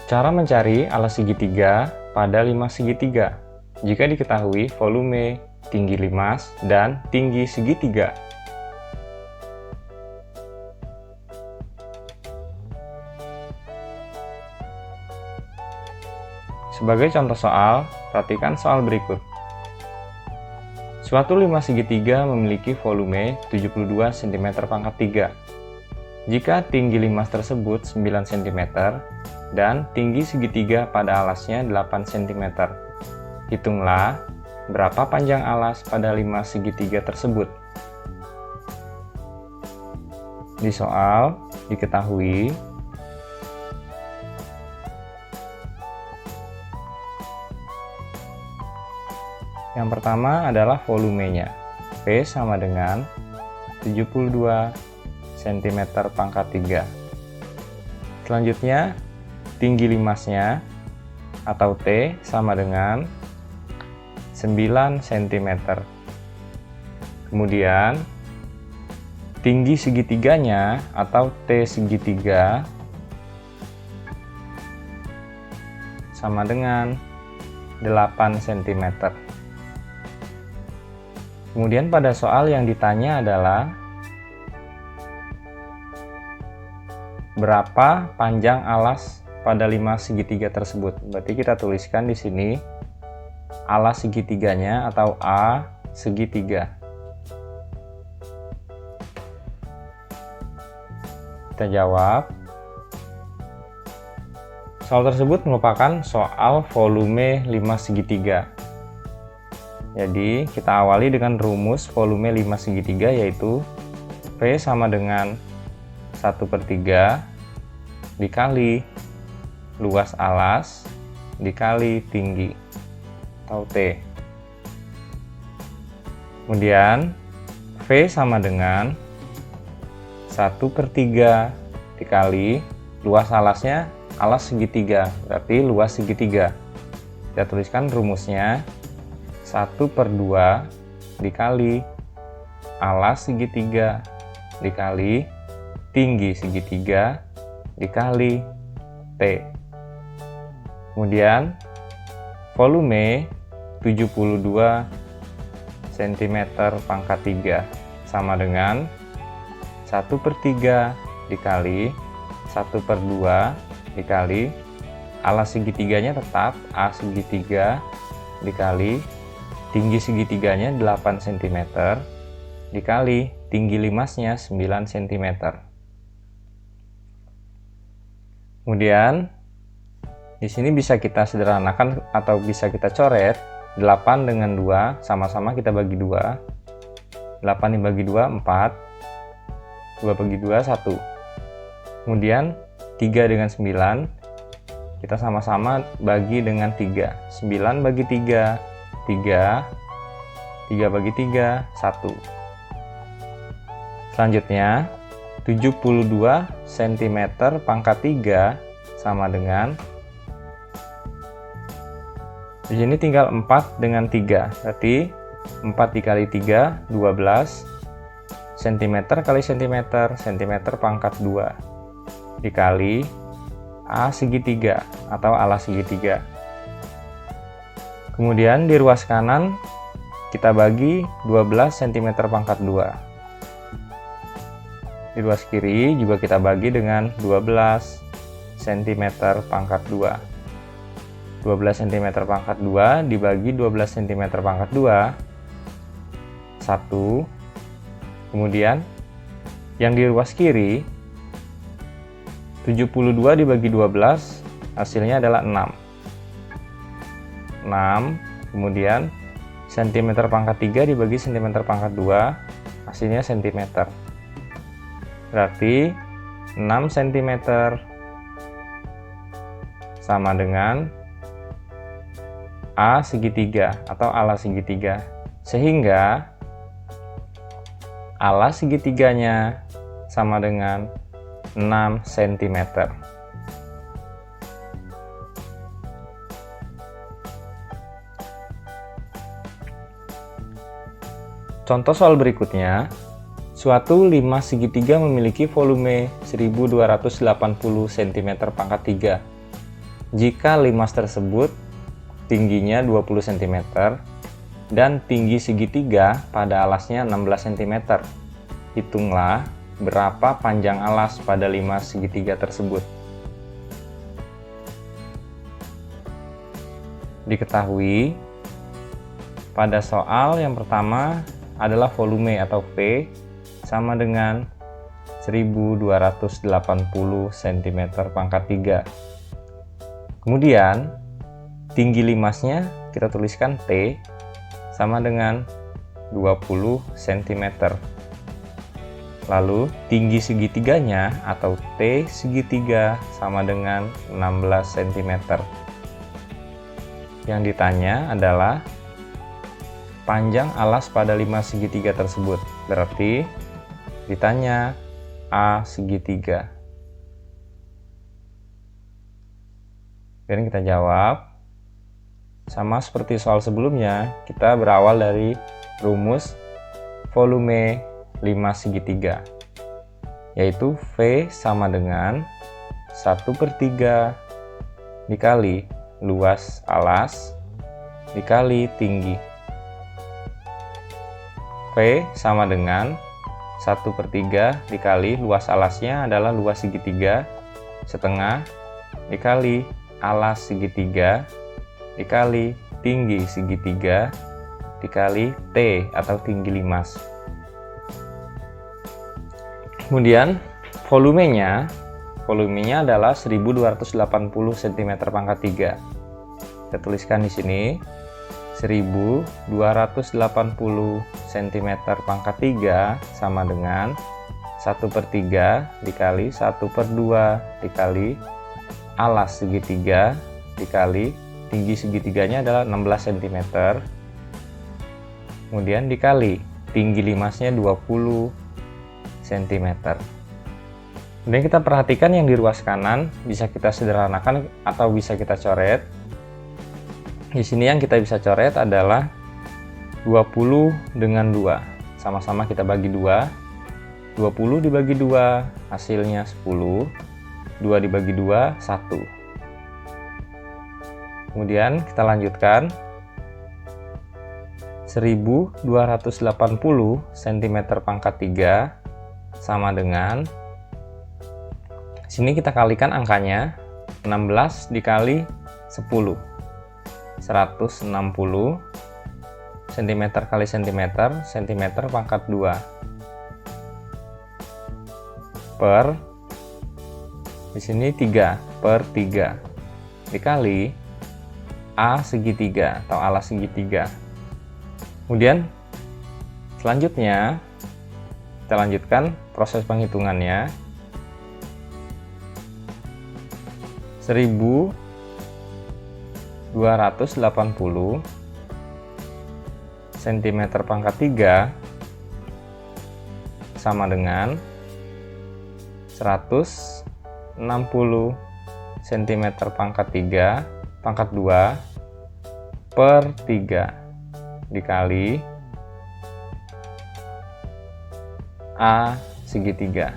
Cara mencari alas segitiga pada 5 segitiga jika diketahui volume, tinggi limas, dan tinggi segitiga. Sebagai contoh soal, perhatikan soal berikut. Suatu 5 segitiga memiliki volume 72 cm pangkat 3. Jika tinggi limas tersebut 9 cm dan tinggi segitiga pada alasnya 8 cm, hitunglah berapa panjang alas pada 5 segitiga tersebut. Di soal diketahui yang pertama adalah volumenya. V sama dengan 72 cm pangkat 3. Selanjutnya, tinggi limasnya atau T sama dengan 9 cm. Kemudian, tinggi segitiganya atau T segitiga sama dengan 8 cm. Kemudian pada soal yang ditanya adalah berapa panjang alas pada 5 segitiga tersebut. Berarti kita tuliskan di sini alas segitiganya atau A segitiga. Kita jawab. Soal tersebut merupakan soal volume 5 segitiga. Jadi kita awali dengan rumus volume 5 segitiga, yaitu V sama dengan 1/3 dikali luas alas dikali tinggi atau T. Kemudian V sama dengan 1/3 dikali luas alasnya, alas segitiga, berarti luas segitiga. Kita tuliskan rumusnya 1/2 dikali alas segitiga dikali tinggi segitiga dikali T. Kemudian volume 72 cm pangkat 3 sama dengan 1/3 dikali 1/2 dikali alas segitiganya tetap A segitiga dikali tinggi segitiganya 8 cm dikali tinggi limasnya 9 cm. Kemudian di sini bisa kita sederhanakan atau bisa kita coret 8 dengan 2, sama-sama kita bagi 2. 8 dibagi 2 4, 2 bagi 2 1. Kemudian 3 dengan 9 kita sama-sama bagi dengan 3. 9 bagi 3 3, 3 bagi 3 1. Selanjutnya 72 cm pangkat 3 sama dengan, di sini tinggal 4 dengan 3, berarti 4 dikali 3 12 cm kali cm, cm pangkat 2 dikali A segitiga atau alas segitiga. Kemudian di ruas kanan kita bagi 12 cm pangkat 2. Di ruas kiri juga kita bagi dengan 12 cm pangkat 2. 12 cm pangkat 2 dibagi 12 cm pangkat 2 1. Kemudian yang di ruas kiri 72 dibagi 12 hasilnya adalah 6. Kemudian cm pangkat 3 dibagi cm pangkat 2 hasilnya cm, berarti 6 cm sama dengan A segitiga atau alas segitiga, sehingga alas segitiganya sama dengan 6 cm. Contoh soal berikutnya, suatu 5 segitiga memiliki volume 1280 cm pangkat 3. jika limas tersebut tingginya 20 cm dan tinggi segitiga pada alasnya 16 cm. Hitunglah berapa panjang alas pada limas segitiga tersebut. Diketahui pada soal yang pertama adalah volume atau V sama dengan 1280 cm pangkat 3. Kemudian tinggi limasnya kita tuliskan T sama dengan 20 cm. Lalu tinggi segitiganya atau T segitiga sama dengan 16 cm. Yang ditanya adalah panjang alas pada limas segitiga tersebut. Berarti ditanya A segitiga. Dan kita jawab. Sama seperti soal sebelumnya, kita berawal dari rumus volume limas segitiga, yaitu V sama dengan 1/3 dikali luas alas dikali tinggi. V sama dengan 1/3 dikali luas alasnya adalah luas segitiga setengah dikali alas segitiga dikali tinggi segitiga dikali T atau tinggi limas. Kemudian volumenya adalah 1280 cm pangkat 3. Kita tuliskan di sini 1280 cm pangkat 3 sama dengan 1/3 dikali 1/2 dikali alas segitiga dikali tinggi segitiganya adalah 16 cm. Kemudian dikali tinggi limasnya 20 cm. Kemudian kita perhatikan yang di ruas kanan bisa kita sederhanakan atau bisa kita coret. Di sini yang kita bisa coret adalah 20 dengan 2. Sama-sama kita bagi 2. 20 dibagi 2 hasilnya 10. 2 dibagi 2 1. Kemudian kita lanjutkan 1280 cm pangkat 3 sama dengan, sini kita kalikan angkanya 16 dikali 10, 160 cm kali cm, cm pangkat 2 per, di sini 3/3 dikali A segitiga atau alas segitiga. Kemudian selanjutnya kita lanjutkan proses penghitungannya. 1280 cm pangkat 3 sama dengan 160 cm pangkat 3 pangkat 2/3 dikali A segitiga.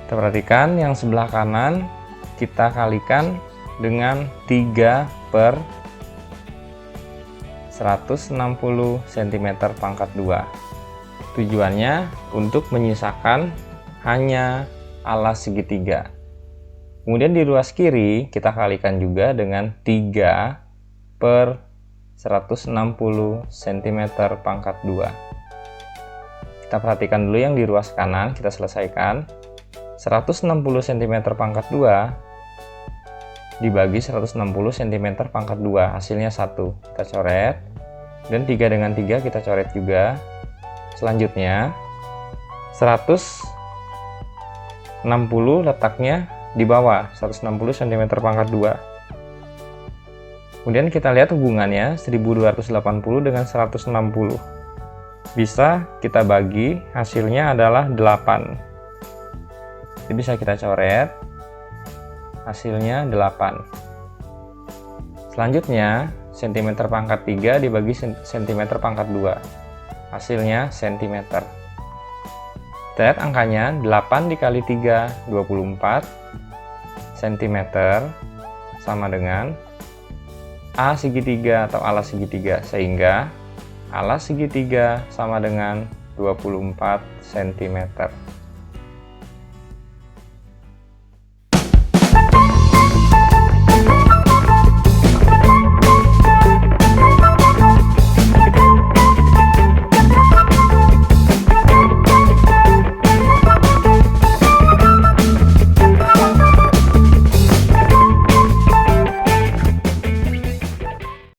Kita perhatikan yang sebelah kanan kita kalikan dengan 3/160 cm pangkat 2. Tujuannya untuk menyisakan hanya alas segitiga. Kemudian di ruas kiri kita kalikan juga dengan 3/160 cm pangkat 2. Kita perhatikan dulu yang di ruas kanan, kita selesaikan. 160 cm pangkat 2 dibagi 160 cm pangkat 2, hasilnya 1. Kita coret. Dan 3 dengan 3 kita coret juga. Selanjutnya 160 letaknya di bawah 160 cm pangkat 2. Kemudian kita lihat hubungannya 1280 dengan 160. Bisa kita bagi, hasilnya adalah 8. Jadi bisa kita coret, hasilnya 8. Selanjutnya cm pangkat 3 dibagi cm pangkat 2, hasilnya cm. Kita lihat angkanya 8 dikali 3 24, cm sama dengan A segitiga atau alas segitiga, sehingga alas segitiga sama dengan 24 cm.